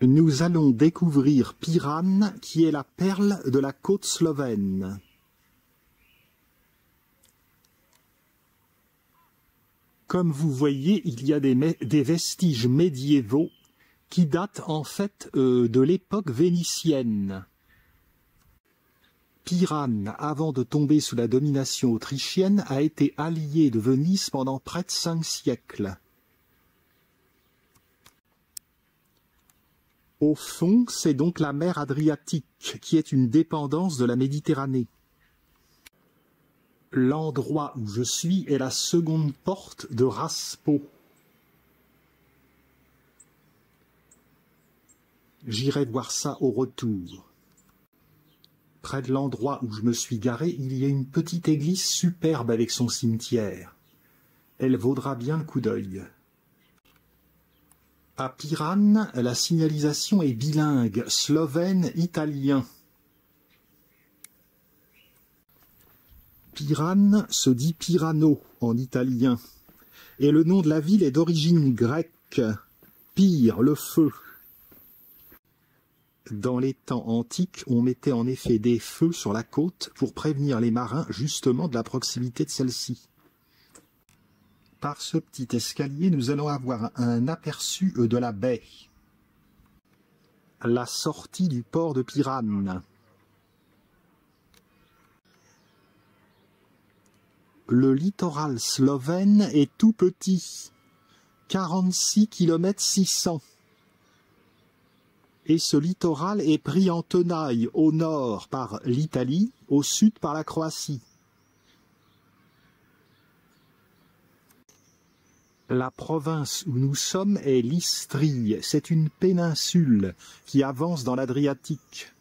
Nous allons découvrir Piran, qui est la perle de la côte slovène. Comme vous voyez, il y a des vestiges médiévaux qui datent en fait de l'époque vénitienne. Piran, avant de tomber sous la domination autrichienne, a été allié de Venise pendant près de 5 siècles. Au fond, c'est donc la mer Adriatique, qui est une dépendance de la Méditerranée. L'endroit où je suis est la seconde porte de Raspo. J'irai voir ça au retour. Près de l'endroit où je me suis garé, il y a une petite église superbe avec son cimetière. Elle vaudra bien le coup d'œil. À Piran, la signalisation est bilingue, slovène-italien. Piran se dit Pirano en italien, et le nom de la ville est d'origine grecque, Pyr, le feu. Dans les temps antiques, on mettait en effet des feux sur la côte pour prévenir les marins justement de la proximité de celle-ci. Par ce petit escalier, nous allons avoir un aperçu de la baie. La sortie du port de Piran. Le littoral slovène est tout petit, 46 km 600. Et ce littoral est pris en tenaille au nord par l'Italie, au sud par la Croatie. La province où nous sommes est l'Istrie. C'est une péninsule qui avance dans l'Adriatique.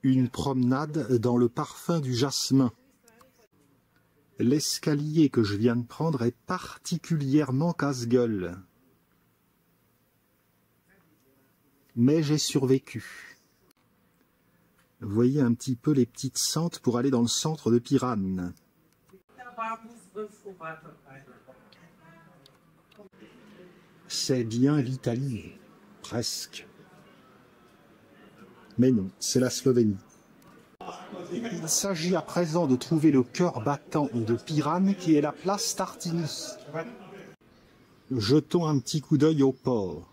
Une promenade dans le parfum du jasmin. L'escalier que je viens de prendre est particulièrement casse-gueule. Mais j'ai survécu. Vous voyez un petit peu les petites sentes pour aller dans le centre de Piran. C'est bien l'Italie, presque. Mais non, c'est la Slovénie. Il s'agit à présent de trouver le cœur battant de Piran, qui est la place Tartini. Jetons un petit coup d'œil au port.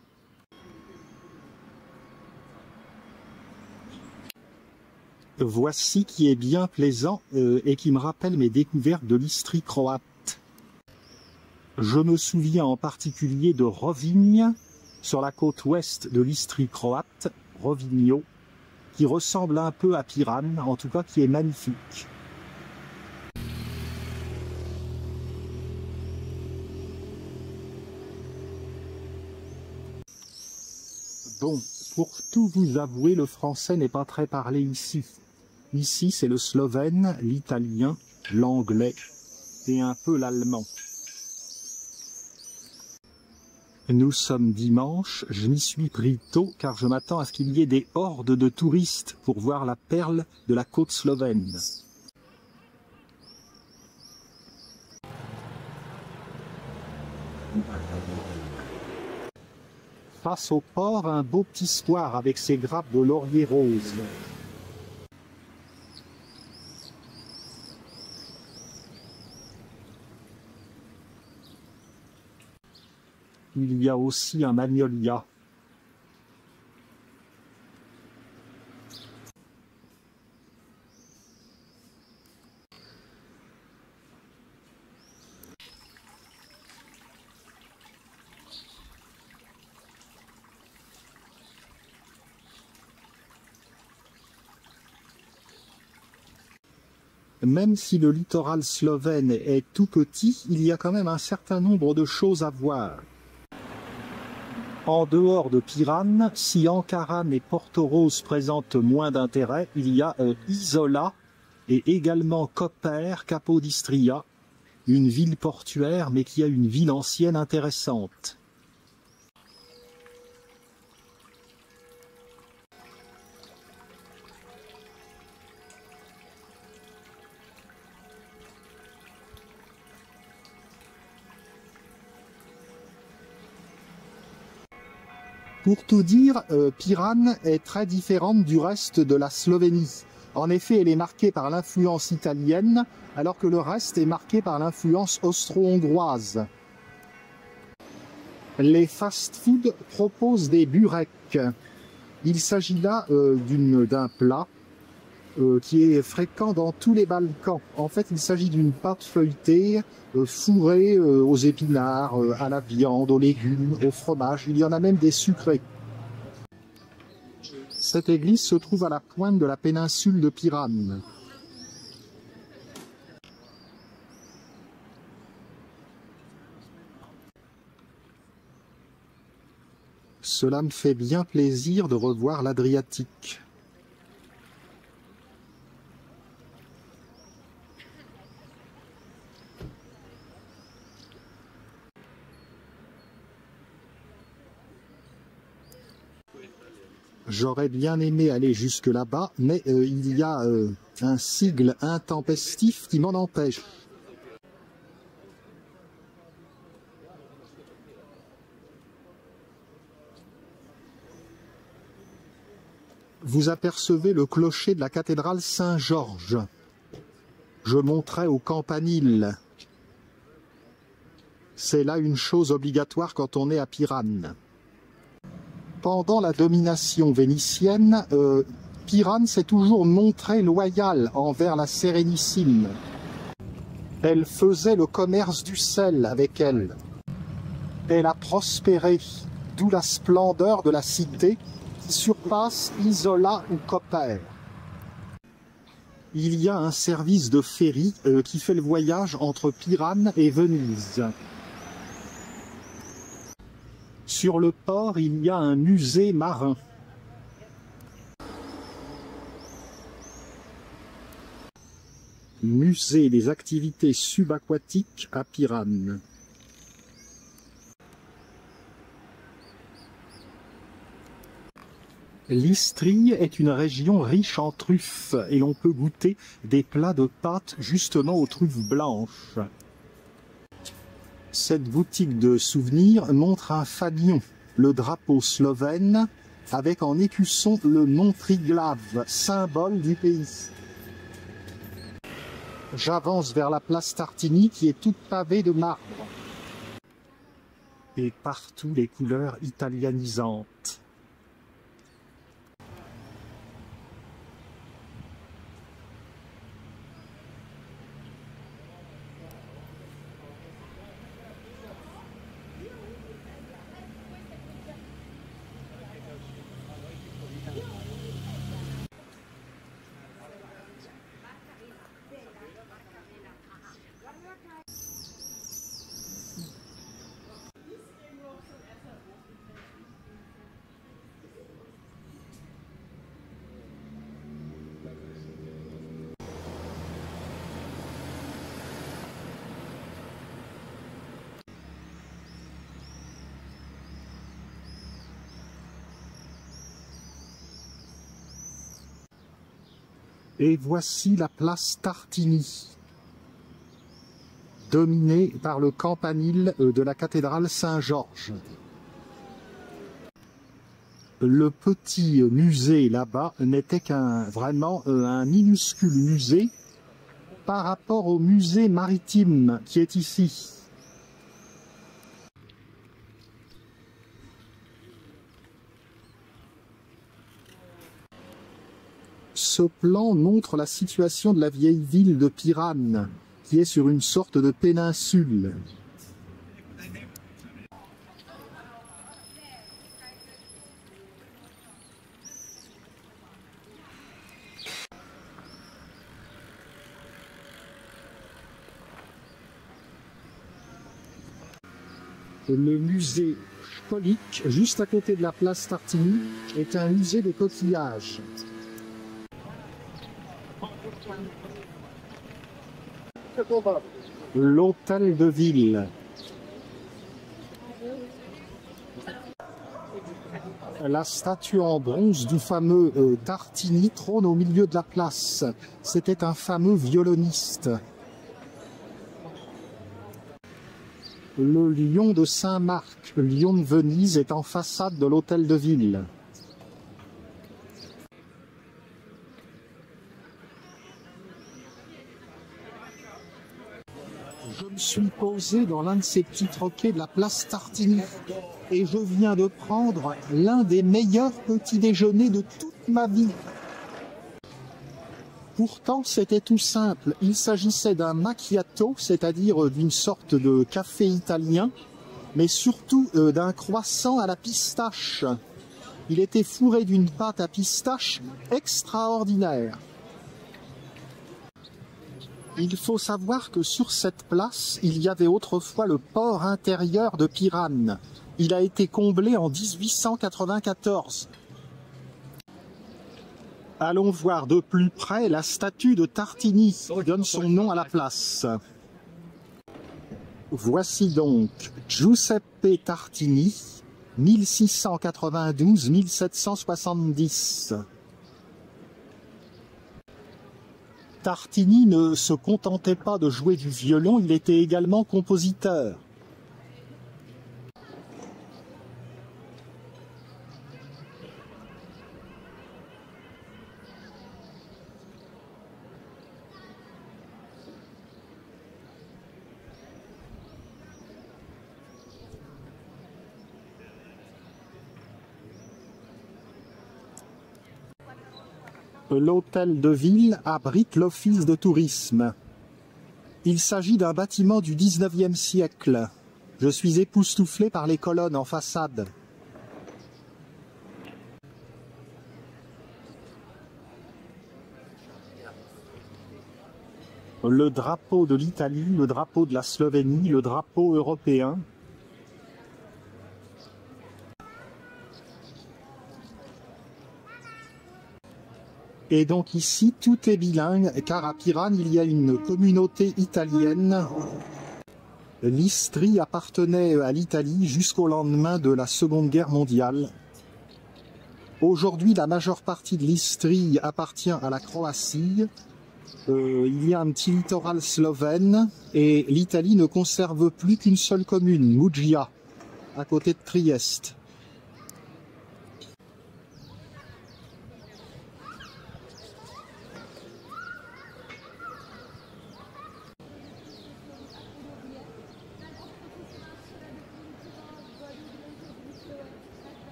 Voici qui est bien plaisant et qui me rappelle mes découvertes de l'Istrie croate. Je me souviens en particulier de Rovinj, sur la côte ouest de l'Istrie croate, Rovinjo, qui ressemble un peu à Piran, en tout cas qui est magnifique. Bon, pour tout vous avouer, le français n'est pas très parlé ici. Ici, c'est le slovène, l'italien, l'anglais et un peu l'allemand. Nous sommes dimanche, je m'y suis pris tôt car je m'attends à ce qu'il y ait des hordes de touristes pour voir la perle de la côte slovène. Face au port, un beau petit square avec ses grappes de laurier rose. Il y a aussi un magnolia. Même si le littoral slovène est tout petit, il y a quand même un certain nombre de choses à voir. En dehors de Piran, si Ankaran et Portorož présentent moins d'intérêt, il y a Isola et également Koper, Capodistria, une ville portuaire mais qui a une ville ancienne intéressante. Pour tout dire, Piran est très différente du reste de la Slovénie. En effet, elle est marquée par l'influence italienne, alors que le reste est marqué par l'influence austro-hongroise. Les fast-foods proposent des bureks. Il s'agit là d'un plat qui est fréquent dans tous les Balkans. En fait, il s'agit d'une pâte feuilletée, fourrée aux épinards, à la viande, aux légumes, au fromage. Il y en a même des sucrés. Cette église se trouve à la pointe de la péninsule de Piran. Cela me fait bien plaisir de revoir l'Adriatique. J'aurais bien aimé aller jusque là-bas, mais il y a un sigle intempestif qui m'en empêche. Vous apercevez le clocher de la cathédrale Saint-Georges. Je monterai au campanile. C'est là une chose obligatoire quand on est à Piran. Pendant la domination vénitienne, Piran s'est toujours montrée loyale envers la Sérénissime. Elle faisait le commerce du sel avec elle. Elle a prospéré, d'où la splendeur de la cité qui surpasse Isola ou Koper. Il y a un service de ferry qui fait le voyage entre Piran et Venise. Sur le port, il y a un musée marin. Musée des activités subaquatiques à Piran. L'Istrie est une région riche en truffes et l'on peut goûter des plats de pâtes justement aux truffes blanches. Cette boutique de souvenirs montre un fanion, le drapeau slovène, avec en écusson le mont Triglav, symbole du pays. J'avance vers la place Tartini qui est toute pavée de marbre. Et partout les couleurs italianisantes. Et voici la place Tartini, dominée par le campanile de la cathédrale Saint-Georges. Le petit musée là-bas n'était vraiment un minuscule musée par rapport au musée maritime qui est ici. Ce plan montre la situation de la vieille ville de Piran, qui est sur une sorte de péninsule. Le musée Školík, juste à côté de la place Tartini, est un musée de coquillages. L'hôtel de ville. La statue en bronze du fameux Tartini trône au milieu de la place. C'était un fameux violoniste. Le lion de Saint-Marc, le lion de Venise, est en façade de l'hôtel de ville. Je me suis posé dans l'un de ces petits troquets de la place Tartini et je viens de prendre l'un des meilleurs petits déjeuners de toute ma vie. Pourtant, c'était tout simple. Il s'agissait d'un macchiato, c'est-à-dire d'une sorte de café italien, mais surtout d'un croissant à la pistache. Il était fourré d'une pâte à pistache extraordinaire. Il faut savoir que sur cette place, il y avait autrefois le port intérieur de Piranne. Il a été comblé en 1894. Allons voir de plus près la statue de Tartini qui donne son nom à la place. Voici donc Giuseppe Tartini, 1692-1770. Tartini ne se contentait pas de jouer du violon, il était également compositeur. L'hôtel de ville abrite l'office de tourisme. Il s'agit d'un bâtiment du XIXe siècle. Je suis époustouflé par les colonnes en façade. Le drapeau de l'Italie, le drapeau de la Slovénie, le drapeau européen. Et donc ici, tout est bilingue, car à Piranne, il y a une communauté italienne. L'Istrie appartenait à l'Italie jusqu'au lendemain de la Seconde Guerre mondiale. Aujourd'hui, la majeure partie de l'Istrie appartient à la Croatie. Il y a un petit littoral slovène, et l'Italie ne conserve plus qu'une seule commune, Muggia, à côté de Trieste.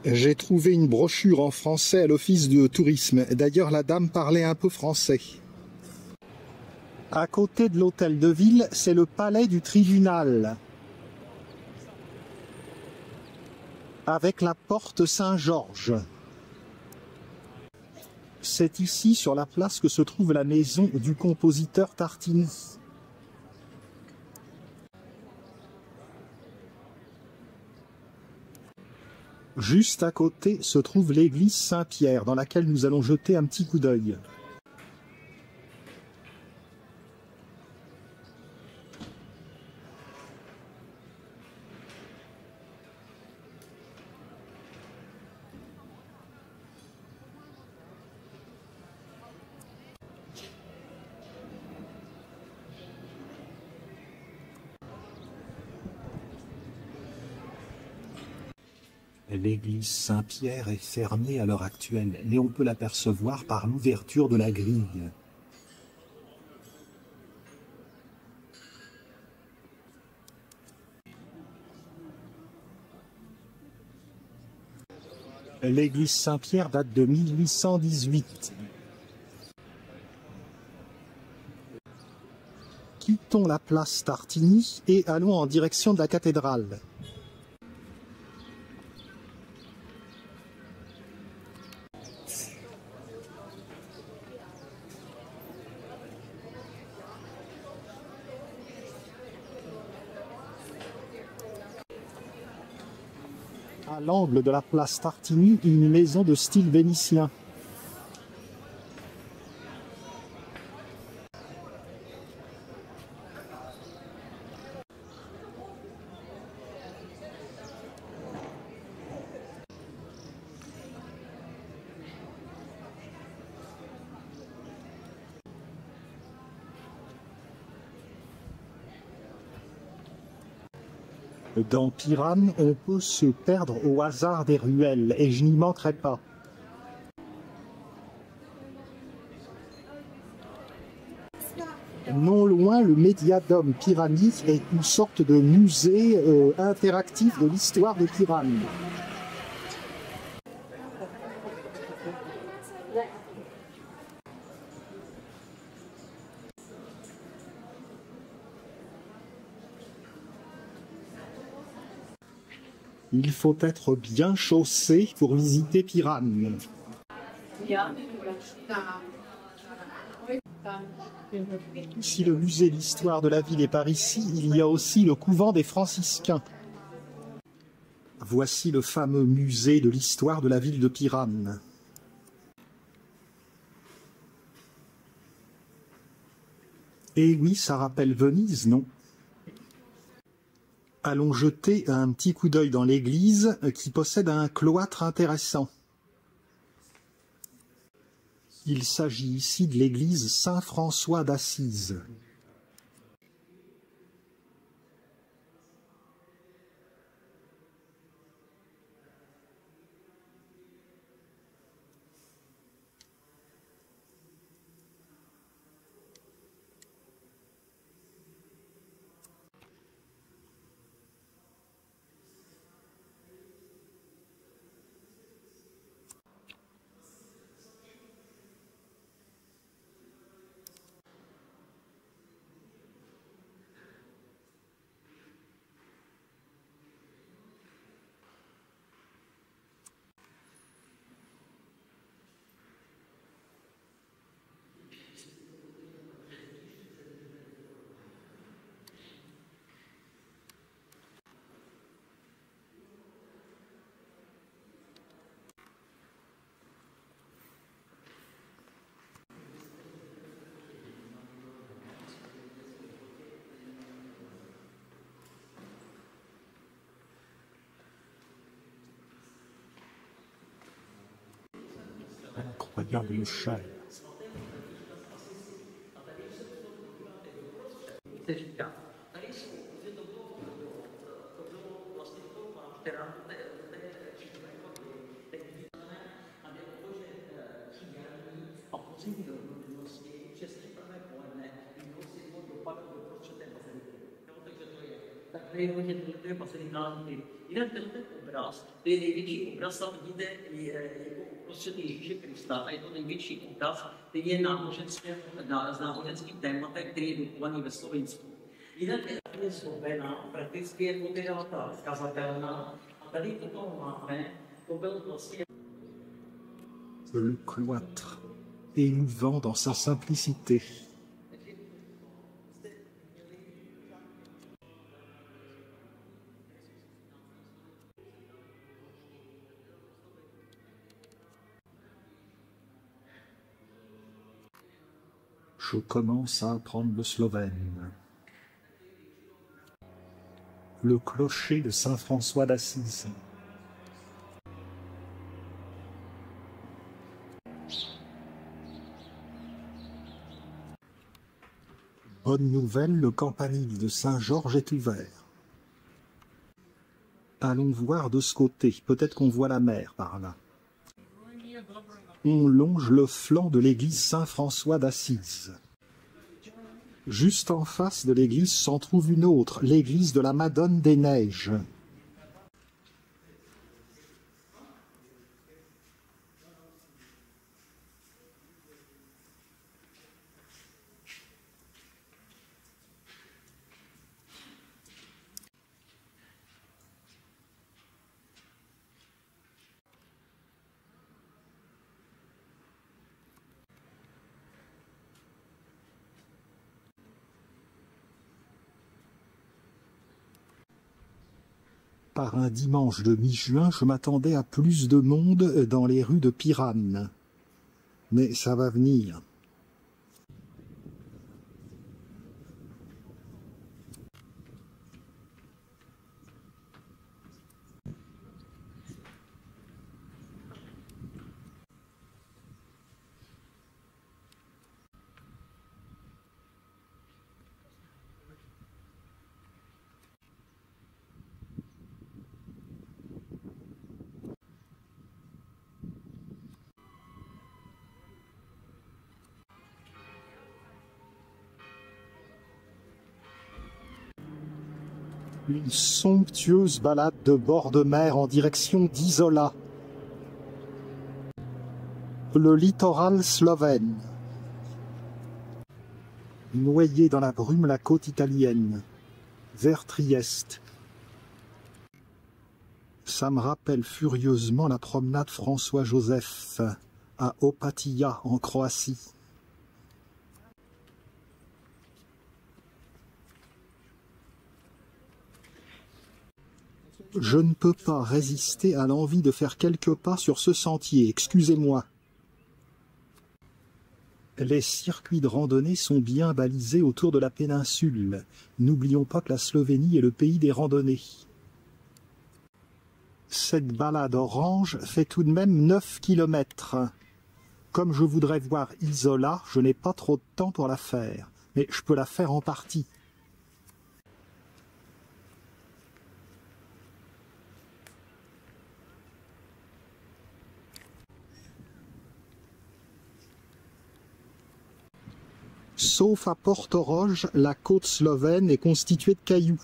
J'ai trouvé une brochure en français à l'office de tourisme. D'ailleurs, la dame parlait un peu français. À côté de l'hôtel de ville, c'est le palais du tribunal, avec la porte Saint-Georges. C'est ici, sur la place, que se trouve la maison du compositeur Tartini. Juste à côté se trouve l'église Saint-Pierre, dans laquelle nous allons jeter un petit coup d'œil. L'église Saint-Pierre est fermée à l'heure actuelle, mais on peut l'apercevoir par l'ouverture de la grille. L'église Saint-Pierre date de 1818. Quittons la place Tartini et allons en direction de la cathédrale. À l'angle de la place Tartini, une maison de style vénitien. Dans Piran, on peut se perdre au hasard des ruelles, et je n'y manquerai pas. Non loin, le Médiadome Pirani est une sorte de musée interactif de l'histoire de Piran. Il faut être bien chaussé pour visiter Piran. Si le musée d'histoire de la ville est par ici, il y a aussi le couvent des franciscains. Voici le fameux musée de l'histoire de la ville de Piran. Et oui, ça rappelle Venise, non? Allons jeter un petit coup d'œil dans l'église qui possède un cloître intéressant. Il s'agit ici de l'église Saint-François d'Assise. Incroyable chai. Tady hodně důležité facilitáty. Jinak ten obraz, to je největší obraz, tam vidíte jako uprostřed Ježíše Krista a je to největší obraz, který je s náboženským tématem, který je dokovaný ve Slovinsku. Jinak je Slovena, prakticky jako teda ta kazatelna a tady potom máme, to byl vlastně... Le cloître, émouvant dans sa simplicité. Je commence à apprendre le slovène. Le clocher de Saint-François d'Assise. Bonne nouvelle, le campanile de Saint-Georges est ouvert. Allons voir de ce côté, peut-être qu'on voit la mer par là. On longe le flanc de l'église Saint-François d'Assise. Juste en face de l'église s'en trouve une autre, l'église de la Madone des Neiges. Par un dimanche de mi-juin, je m'attendais à plus de monde dans les rues de Piran. Mais ça va venir. Une somptueuse balade de bord de mer en direction d'Isola. Le littoral slovène. Noyé dans la brume la côte italienne. Vers Trieste. Ça me rappelle furieusement la promenade François-Joseph à Opatija en Croatie. Je ne peux pas résister à l'envie de faire quelques pas sur ce sentier, excusez-moi. Les circuits de randonnée sont bien balisés autour de la péninsule. N'oublions pas que la Slovénie est le pays des randonnées. Cette balade orange fait tout de même 9 kilomètres. Comme je voudrais voir Isola, je n'ai pas trop de temps pour la faire, mais je peux la faire en partie. Sauf à Portorož, la côte slovène est constituée de cailloux.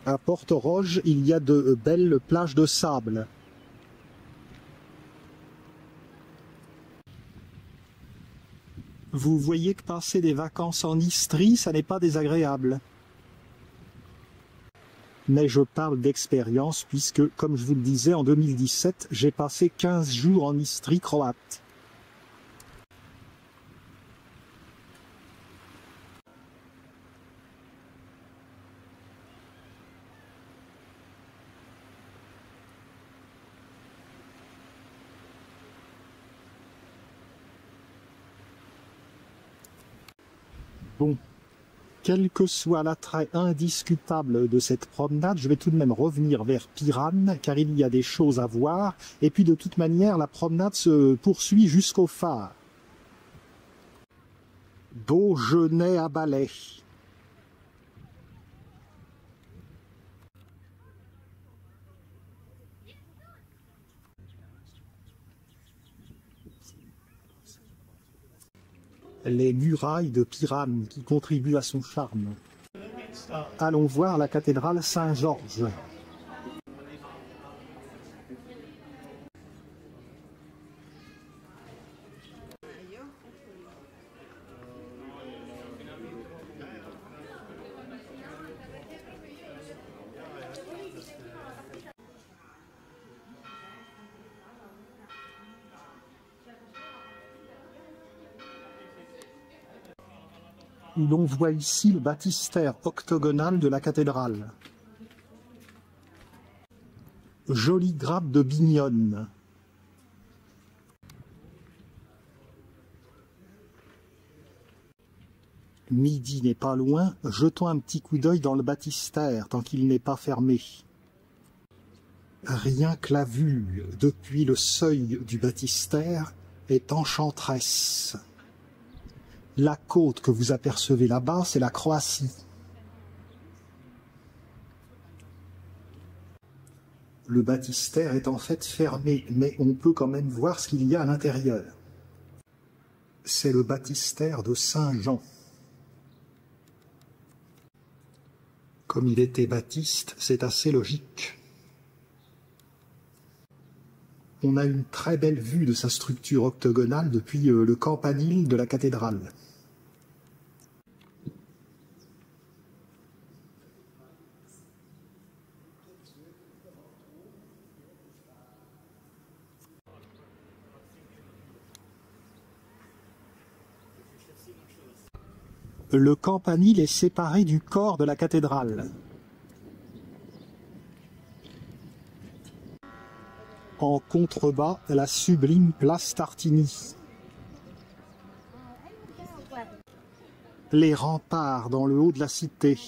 À Portorož, il y a de belles plages de sable. Vous voyez que passer des vacances en Istrie, ça n'est pas désagréable. Mais je parle d'expérience puisque, comme je vous le disais, en 2017, j'ai passé 15 jours en Istrie croate. Bon, quel que soit l'attrait indiscutable de cette promenade, je vais tout de même revenir vers Piran, car il y a des choses à voir, et puis de toute manière, la promenade se poursuit jusqu'au phare. Beaugenais à balai. Les murailles de Piran qui contribuent à son charme. Allons voir la cathédrale Saint-Georges. Où l'on voit ici le baptistère octogonal de la cathédrale. Jolie grappe de bignonne. Midi n'est pas loin, jetons un petit coup d'œil dans le baptistère tant qu'il n'est pas fermé. Rien que la vue depuis le seuil du baptistère est enchanteresse. La côte que vous apercevez là-bas, c'est la Croatie. Le baptistère est en fait fermé, mais on peut quand même voir ce qu'il y a à l'intérieur. C'est le baptistère de Saint-Jean. Comme il était baptiste, c'est assez logique. On a une très belle vue de sa structure octogonale depuis le campanile de la cathédrale. Le campanile est séparé du corps de la cathédrale. En contrebas, la sublime place Tartini. Les remparts dans le haut de la cité.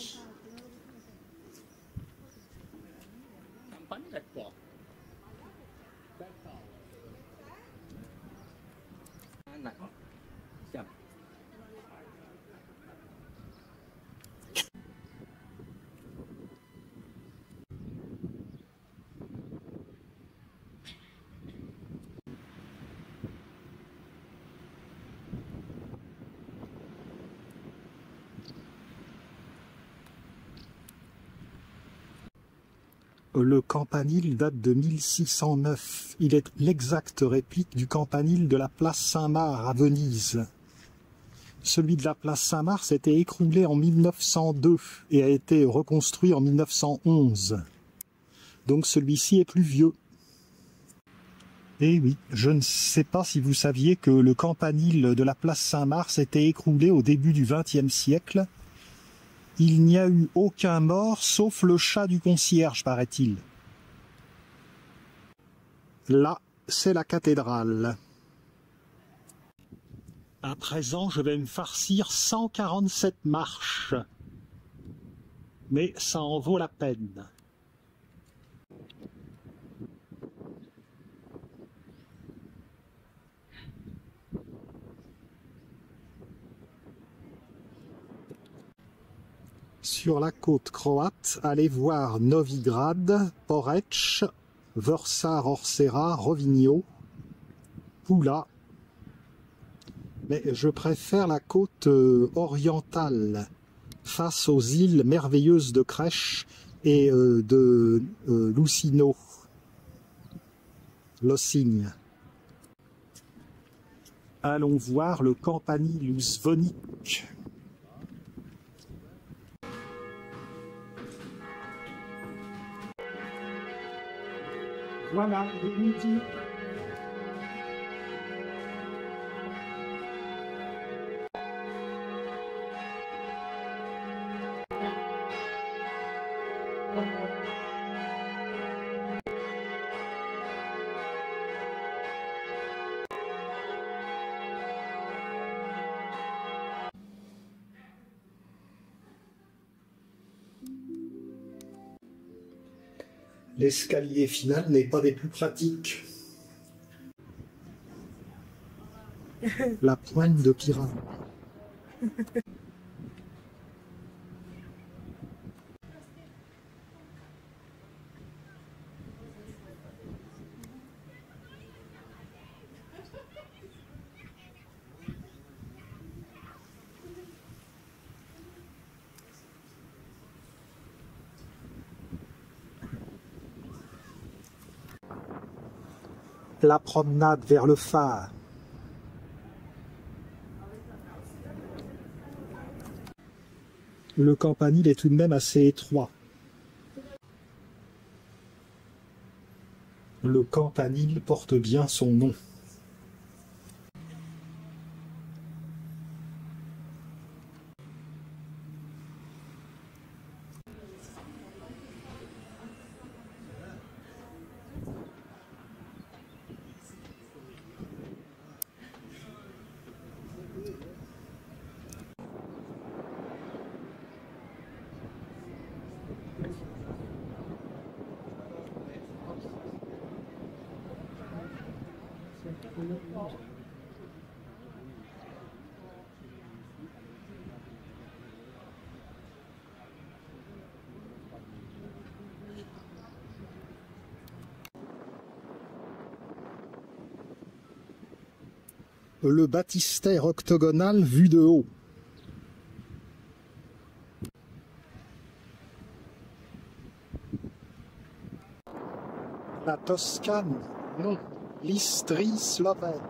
Le campanile date de 1609. Il est l'exacte réplique du campanile de la place Saint-Marc à Venise. Celui de la place Saint-Marc s'était écroulé en 1902 et a été reconstruit en 1911. Donc celui-ci est plus vieux. Et oui, je ne sais pas si vous saviez que le campanile de la place Saint-Marc s'était écroulé au début du XXe siècle. Il n'y a eu aucun mort, sauf le chat du concierge, paraît-il. Là, c'est la cathédrale. À présent, je vais me farcir 147 marches. Mais ça en vaut la peine. Sur la côte croate, allez voir Novigrad, Poreč, Vrsar Orsera, Rovigno, Pula. Mais je préfère la côte orientale, face aux îles merveilleuses de Krèche et de Lucino, Lossigne. Allons voir le campanile zvonique. Voilà, il est midi. L'escalier final n'est pas des plus pratiques. La pointe de pyramide. La promenade vers le phare. Le campanile est tout de même assez étroit. Le campanile porte bien son nom. Le baptistère octogonal vu de haut. La Toscane, non, l'Istrie slovène.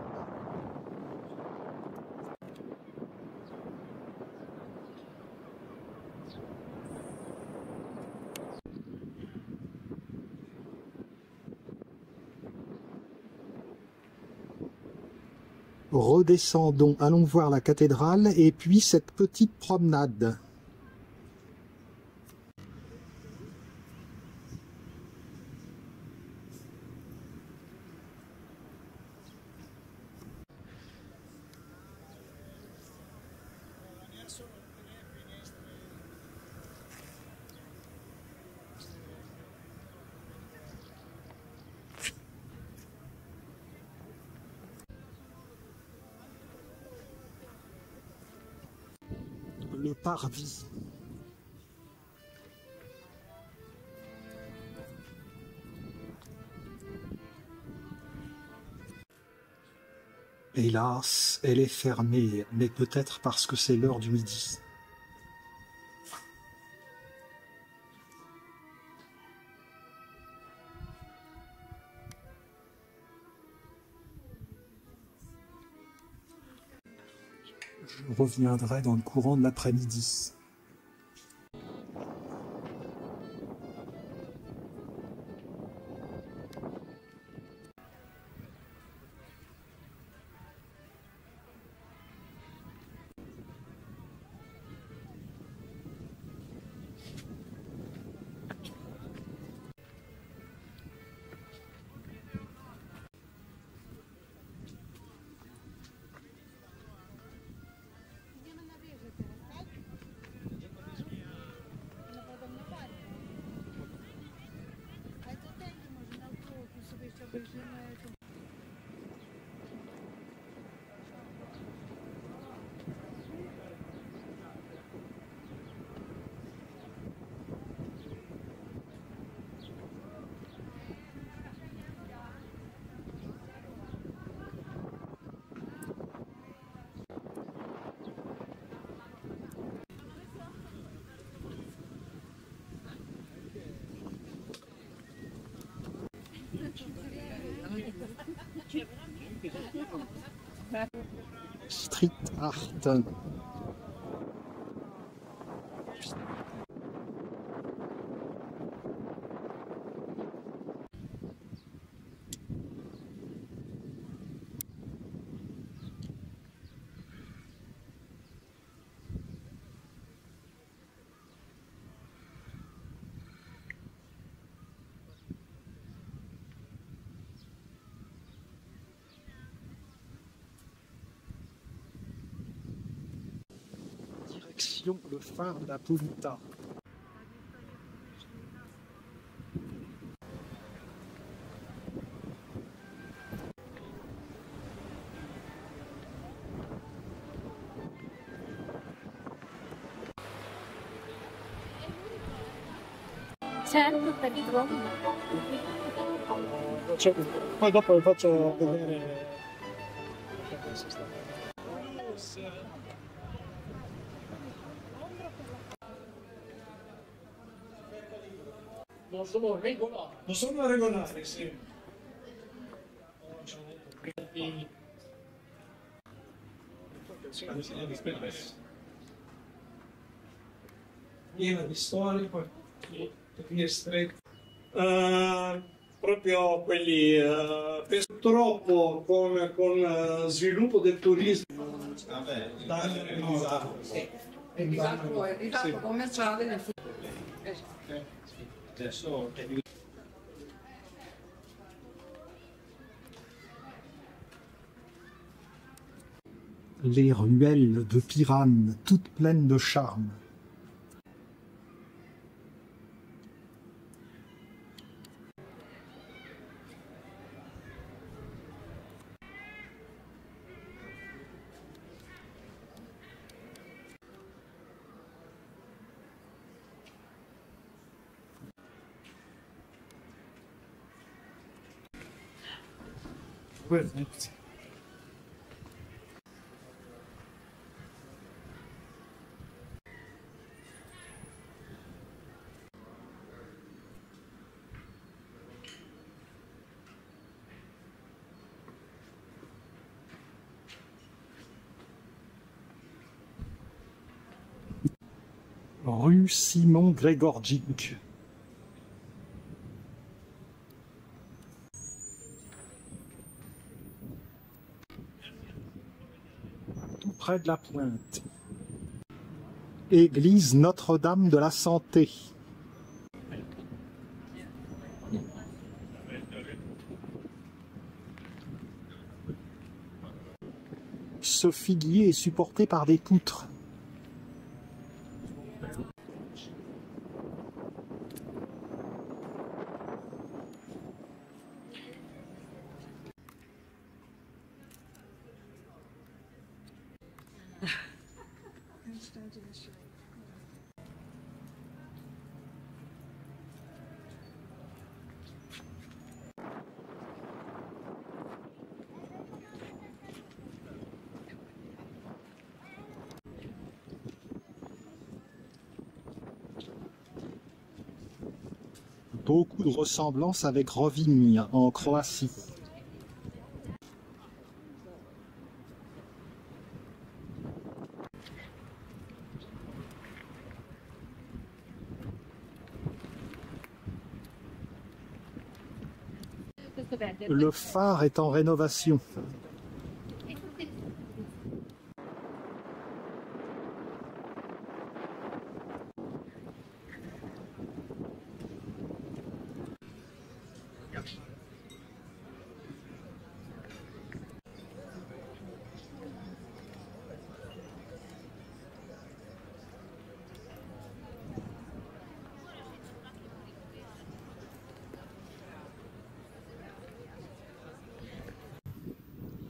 Redescendons, allons voir la cathédrale et puis cette petite promenade. Le parvis. Hélas, elle est fermée, mais peut-être parce que c'est l'heure du midi. Je reviendrai dans le courant de l'après-midi. Street art. Direction le phare d'Apunta. Certo, per i droni. Poi dopo vi faccio vedere. Non sono regolari. Non sono regolari, sì. Piena di storie, poi vie strette. Proprio quelli purtroppo con sviluppo del turismo È diventato commerciale nel futuro. adesso Les ruelles de Piran, toutes pleines de charme. Rue Simon Grégorgic. Tout près de la Pointe. Église Notre-Dame de la Santé. Ce figuier est supporté par des poutres. Beaucoup de ressemblances avec Rovinj en Croatie. molto verde. Le phare est en rénovation.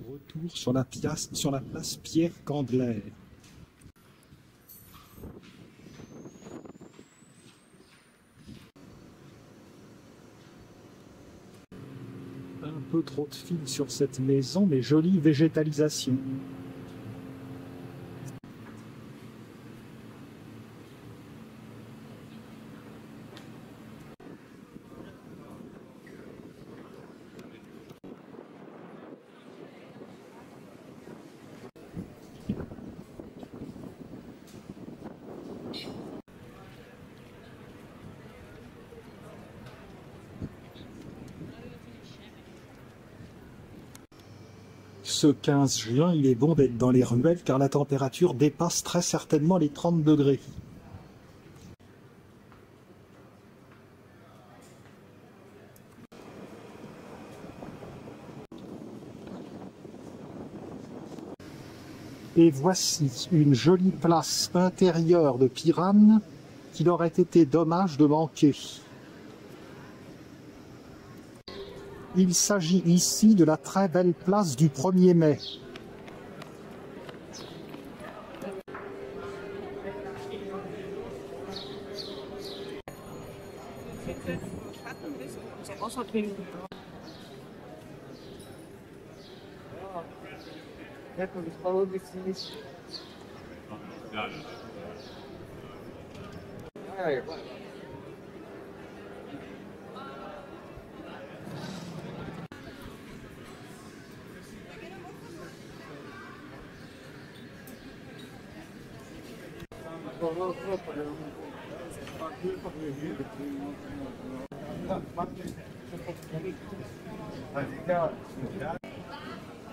Retour sur la place Pierre-Candelaire. Un peu trop de fil sur cette maison, mais jolie végétalisation. Ce 15 juin, il est bon d'être dans les ruelles car la température dépasse très certainement les 30 degrés. Et voici une jolie place intérieure de Piran qu'il aurait été dommage de manquer. Il s'agit ici de la très belle place du 1er mai.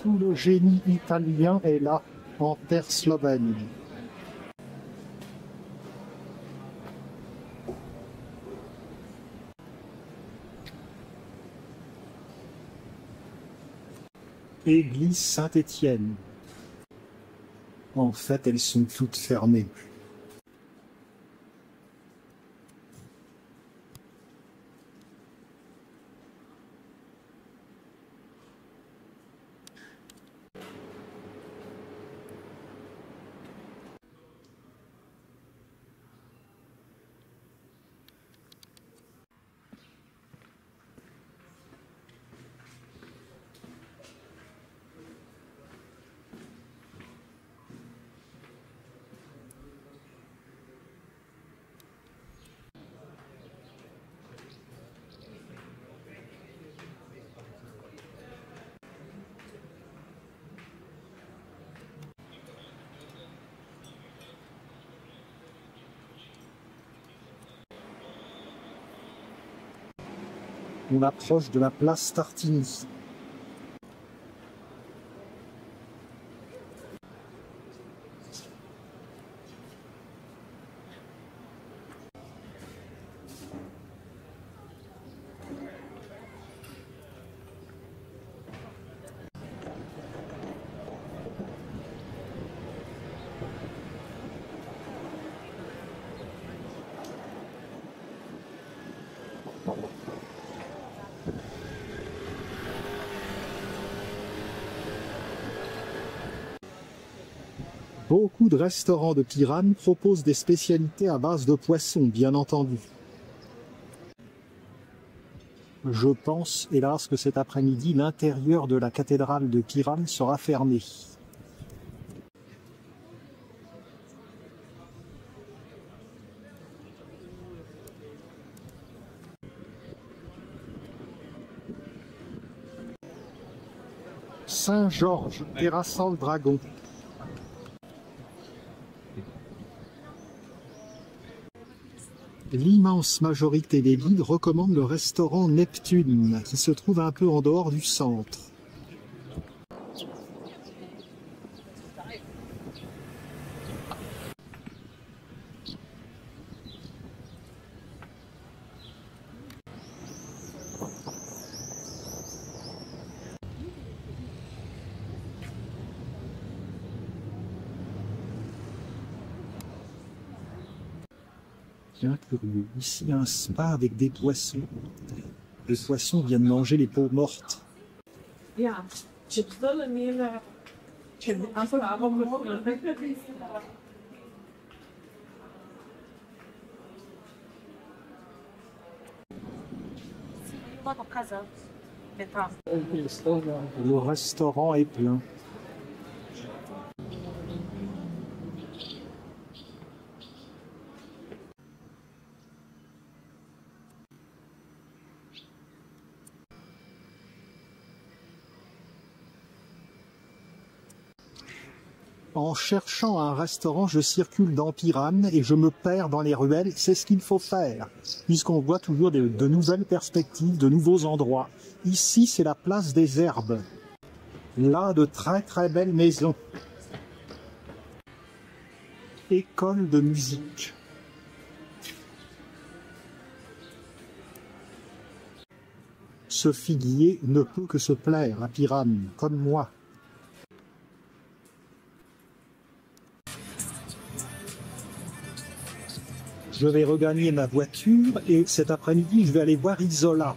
Tout le génie italien est là, en terre slovène. Église Saint-Étienne. En fait, elles sont toutes fermées. On approche de la place Tartini. Beaucoup de restaurants de Piran proposent des spécialités à base de poisson, bien entendu. Je pense, hélas, que cet après-midi, l'intérieur de la cathédrale de Piran sera fermé. Saint-Georges, terrassant le dragon. L'immense majorité des guides recommandent le restaurant Neptune, qui se trouve un peu en dehors du centre. Bien curieux. Ici, un spa avec des poissons. Les poissons viennent manger les peaux mortes. Ja, je willen meer. Votre casa. Petra. Le restaurant est plein. En cherchant un restaurant, je circule dans Piran et je me perds dans les ruelles. C'est ce qu'il faut faire, puisqu'on voit toujours de nouvelles perspectives, de nouveaux endroits. Ici, c'est la place des Herbes. Là, de très très belles maisons. École de musique. Ce figuier ne peut que se plaire à Piran, comme moi. Je vais regagner ma voiture et cet après-midi, je vais aller voir Isola.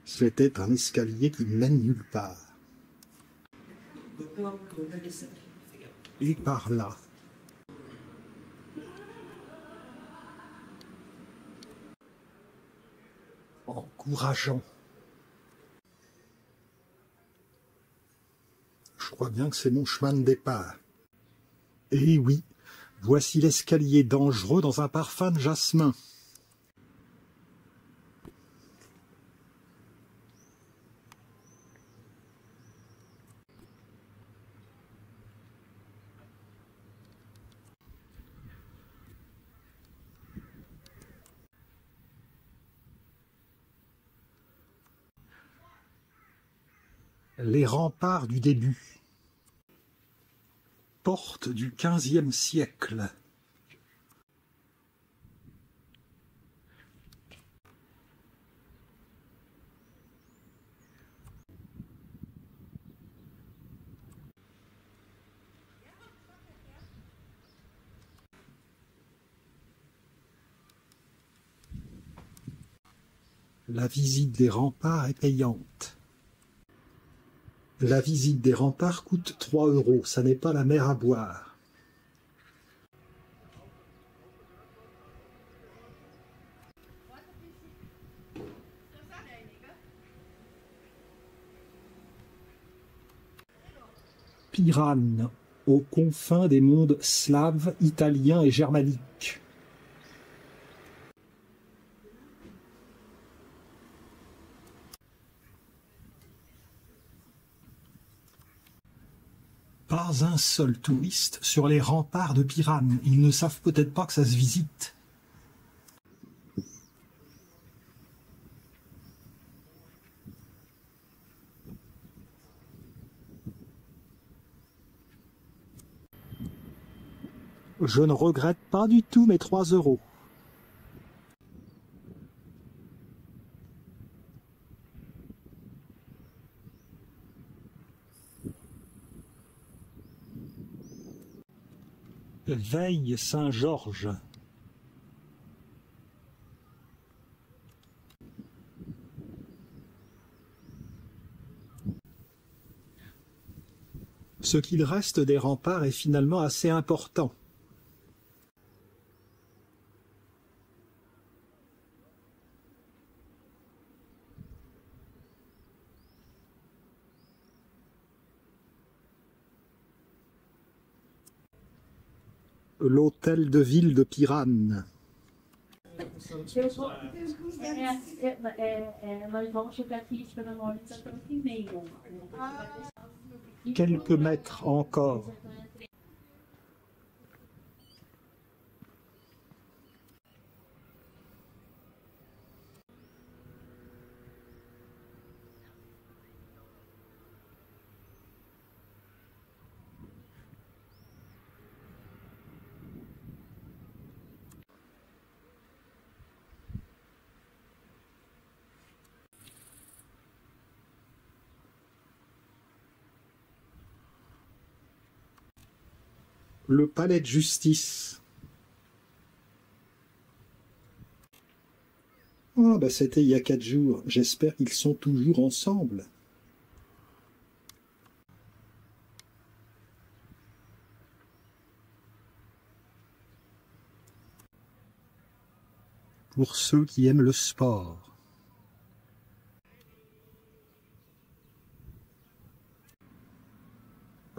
C'était un escalier qui mène nulle part. Et par là. Encourageant. Je crois bien que c'est mon chemin de départ. Et oui, voici l'escalier dangereux dans un parfum de jasmin. Les remparts du début. Porte du XVe siècle. La visite des remparts est payante. La visite des remparts coûte 3 €, ça n'est pas la mer à boire. Piran, aux confins des mondes slaves, italiens et germaniques. Pas un seul touriste sur les remparts de Piran. Ils ne savent peut-être pas que ça se visite. Je ne regrette pas du tout mes 3 €. Veille Saint-Georges. Ce qu'il reste des remparts est finalement assez important. L'hôtel de ville de Piran. Nós vamos chegar aqui esperando a hora de 7h30. Quelques mètres encore. Le palais de justice. Oh, bah c'était il y a 4 jours. J'espère qu'ils sont toujours ensemble. Pour ceux qui aiment le sport.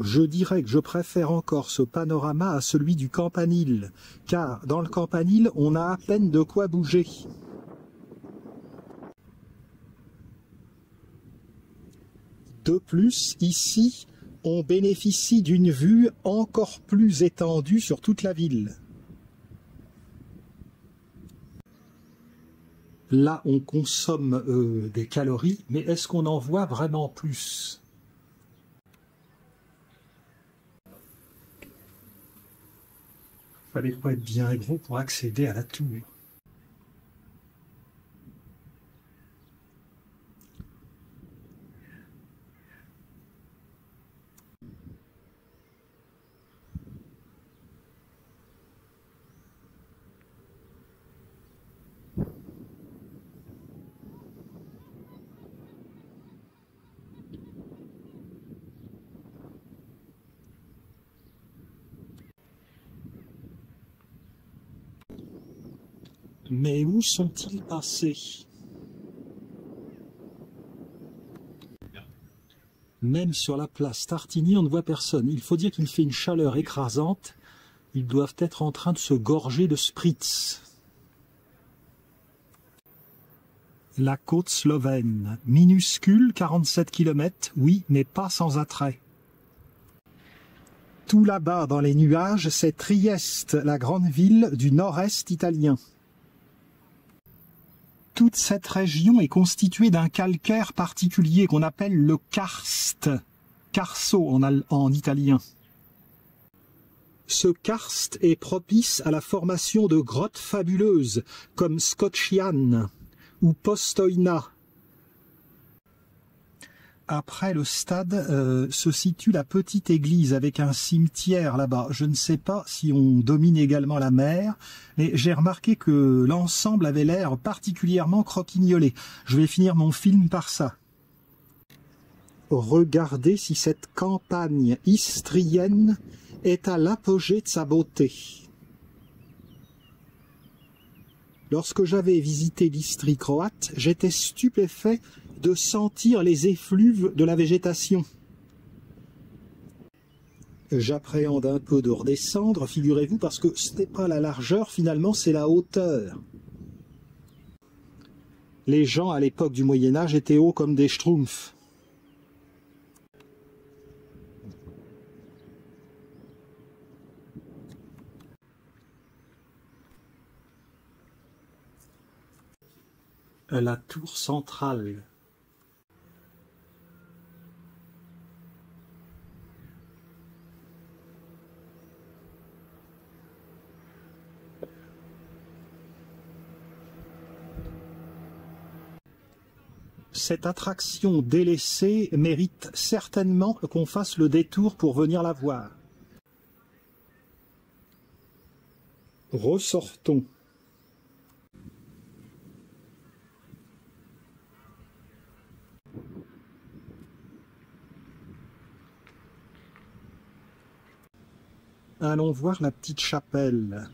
Je dirais que je préfère encore ce panorama à celui du Campanile, car dans le Campanile, on a à peine de quoi bouger. De plus, ici, on bénéficie d'une vue encore plus étendue sur toute la ville. Là, on consomme des calories, mais est-ce qu'on en voit vraiment plus ? Fallait pas être bien gros pour accéder à la tour. Mais où sont-ils passés? Même sur la place Tartini, on ne voit personne. Il faut dire qu'il fait une chaleur écrasante. Ils doivent être en train de se gorger de spritz. La côte slovène. Minuscule, 47 km, oui, mais pas sans attrait. Tout là-bas, dans les nuages, c'est Trieste, la grande ville du nord-est italien. Toute cette région est constituée d'un calcaire particulier qu'on appelle le karst, carso en italien. Ce karst est propice à la formation de grottes fabuleuses comme Skocjan ou Postojna. Après le stade se situe la petite église avec un cimetière là-bas. Je ne sais pas si on domine également la mer, mais j'ai remarqué que l'ensemble avait l'air particulièrement croquignolé. Je vais finir mon film par ça. Regardez si cette campagne istrienne est à l'apogée de sa beauté. Lorsque j'avais visité l'Istrie croate, j'étais stupéfait de sentir les effluves de la végétation. J'appréhende un peu de redescendre, figurez-vous, parce que ce n'est pas la largeur, finalement, c'est la hauteur. Les gens, à l'époque du Moyen-Âge, étaient hauts comme des schtroumpfs. La tour centrale. Cette attraction délaissée mérite certainement qu'on fasse le détour pour venir la voir. Ressortons. Allons voir la petite chapelle.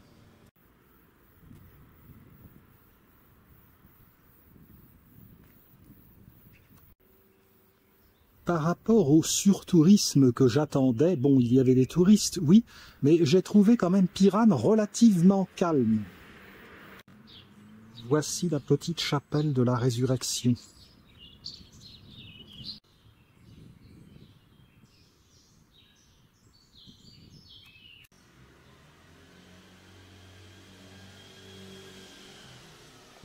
par rapport au surtourisme que j'attendais, bon, il y avait des touristes, oui, mais j'ai trouvé quand même Pirane relativement calme. Voici la petite chapelle de la Résurrection.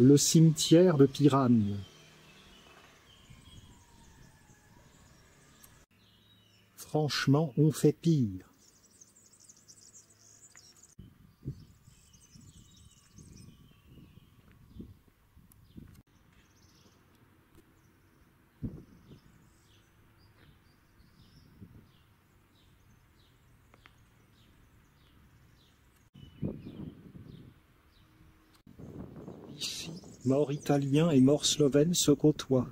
Le cimetière de Pirane. Franchement, on fait pire. Ici, morts italiens et morts slovènes se côtoient.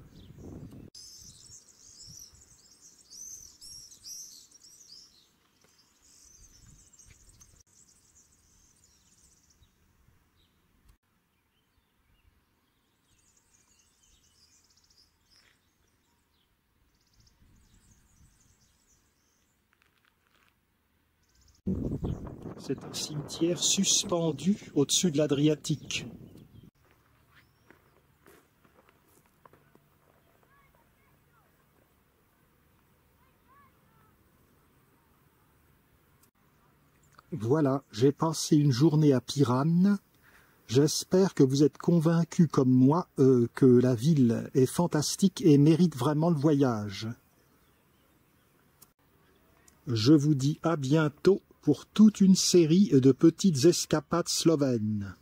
C'est un cimetière suspendu au-dessus de l'Adriatique. Voilà, j'ai passé une journée à Pirane. J'espère que vous êtes convaincus comme moi que la ville est fantastique et mérite vraiment le voyage. Je vous dis à bientôt pour toute une série de petites escapades slovènes.